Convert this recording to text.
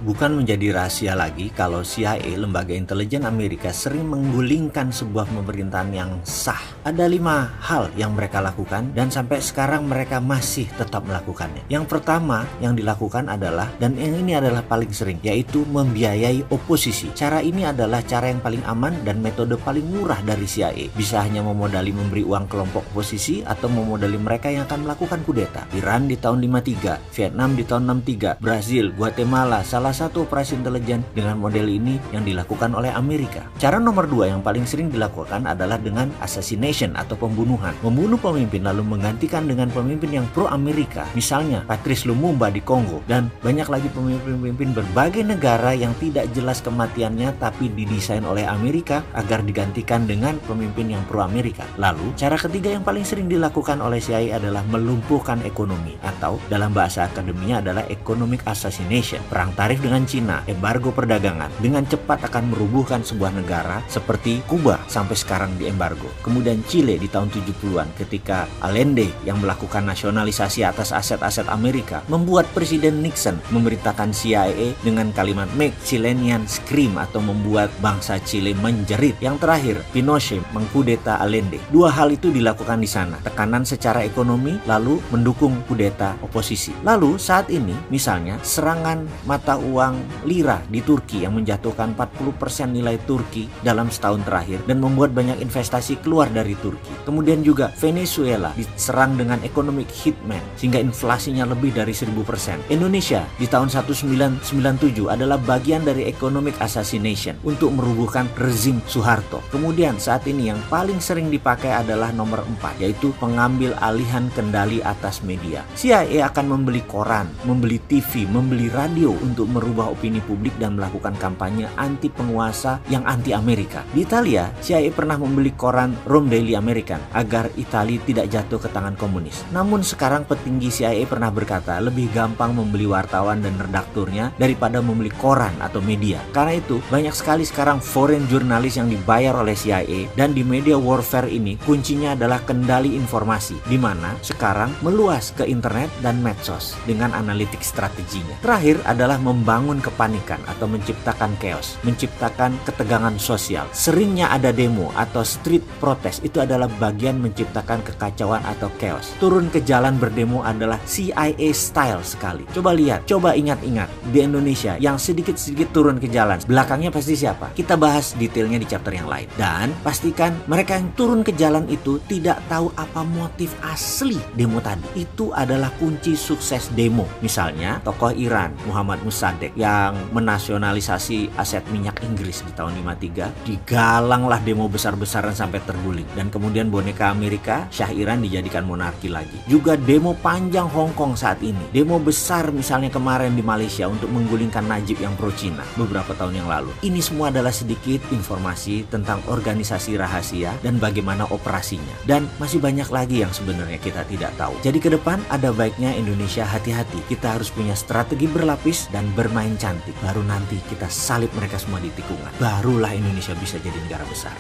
Bukan menjadi rahasia lagi kalau CIA, lembaga intelijen Amerika, sering menggulingkan sebuah pemerintahan yang sah. Ada 5 hal yang mereka lakukan dan sampai sekarang mereka masih tetap melakukannya. Yang pertama yang dilakukan adalah, dan yang ini adalah paling sering, yaitu membiayai oposisi. Cara ini adalah cara yang paling aman dan metode paling murah dari CIA. Bisa hanya memodali memberi uang kelompok oposisi atau memodali mereka yang akan melakukan kudeta. Iran di tahun 53, Vietnam di tahun 63, Brazil, Guatemala, salah satu operasi intelijen dengan model ini yang dilakukan oleh Amerika. Cara nomor 2 yang paling sering dilakukan adalah dengan assassination atau pembunuhan. Membunuh pemimpin lalu menggantikan dengan pemimpin yang pro-Amerika. Misalnya Patrice Lumumba di Kongo, dan banyak lagi pemimpin-pemimpin berbagai negara yang tidak jelas kematiannya tapi didesain oleh Amerika agar digantikan dengan pemimpin yang pro-Amerika. Lalu, cara ketiga yang paling sering dilakukan oleh CIA adalah melumpuhkan ekonomi, atau dalam bahasa akademinya adalah economic assassination. Perang tarif dengan Cina, embargo perdagangan, dengan cepat akan merubuhkan sebuah negara seperti Kuba sampai sekarang diembargo. Kemudian Chile di tahun 70-an ketika Allende yang melakukan nasionalisasi atas aset-aset Amerika membuat Presiden Nixon memerintahkan CIA dengan kalimat "Make Chileans Scream" atau membuat bangsa Chile menjerit. Yang terakhir, Pinochet mengkudeta Allende. 2 hal itu dilakukan di sana. Tekanan secara ekonomi lalu mendukung kudeta oposisi. Lalu saat ini misalnya serangan mata uang lira di Turki yang menjatuhkan 40% nilai Turki dalam setahun terakhir dan membuat banyak investasi keluar dari Turki. Kemudian juga Venezuela diserang dengan economic hitman sehingga inflasinya lebih dari 1000%. Indonesia di tahun 1997 adalah bagian dari economic assassination untuk merubuhkan rezim Soeharto. Kemudian saat ini yang paling sering dipakai adalah nomor 4, yaitu pengambil alihan kendali atas media. CIA akan membeli koran, membeli TV, membeli radio untuk merubah opini publik dan melakukan kampanye anti penguasa yang anti Amerika. Di Italia, CIA pernah membeli koran Rome Daily American agar Italia tidak jatuh ke tangan komunis. Namun sekarang petinggi CIA pernah berkata lebih gampang membeli wartawan dan redakturnya daripada membeli koran atau media. Karena itu, banyak sekali sekarang foreign jurnalis yang dibayar oleh CIA, dan di media warfare ini kuncinya adalah kendali informasi, di mana sekarang meluas ke internet dan medsos dengan analitik strateginya. Terakhir adalah membangun kepanikan atau menciptakan chaos, menciptakan ketegangan sosial. Seringnya ada demo atau street protest, itu adalah bagian menciptakan kekacauan atau chaos. Turun ke jalan berdemo adalah CIA style sekali. Coba lihat, coba ingat-ingat di Indonesia yang sedikit-sedikit turun ke jalan, belakangnya pasti siapa? Kita bahas detailnya di chapter yang lain. Dan pastikan mereka yang turun ke jalan itu tidak tahu apa motif asli demo tadi. Itu adalah kunci sukses demo. Misalnya tokoh Iran Muhammad Mossadegh yang menasionalisasi aset minyak Inggris di tahun 53, digalanglah demo besar-besaran sampai terguling, dan kemudian boneka Amerika Syah Iran dijadikan monarki lagi. Juga demo panjang Hong Kong saat ini, demo besar misalnya kemarin di Malaysia untuk menggulingkan Najib yang pro Cina beberapa tahun yang lalu. Ini semua adalah sedikit informasi tentang organisasi rahasia dan bagaimana operasinya, dan masih banyak lagi yang sebenarnya kita tidak tahu. Jadi ke depan ada baiknya Indonesia hati-hati. Kita harus punya strategi berlapis dan bermain cantik. Baru nanti kita salib mereka semua di tikungan. Barulah Indonesia bisa jadi negara besar.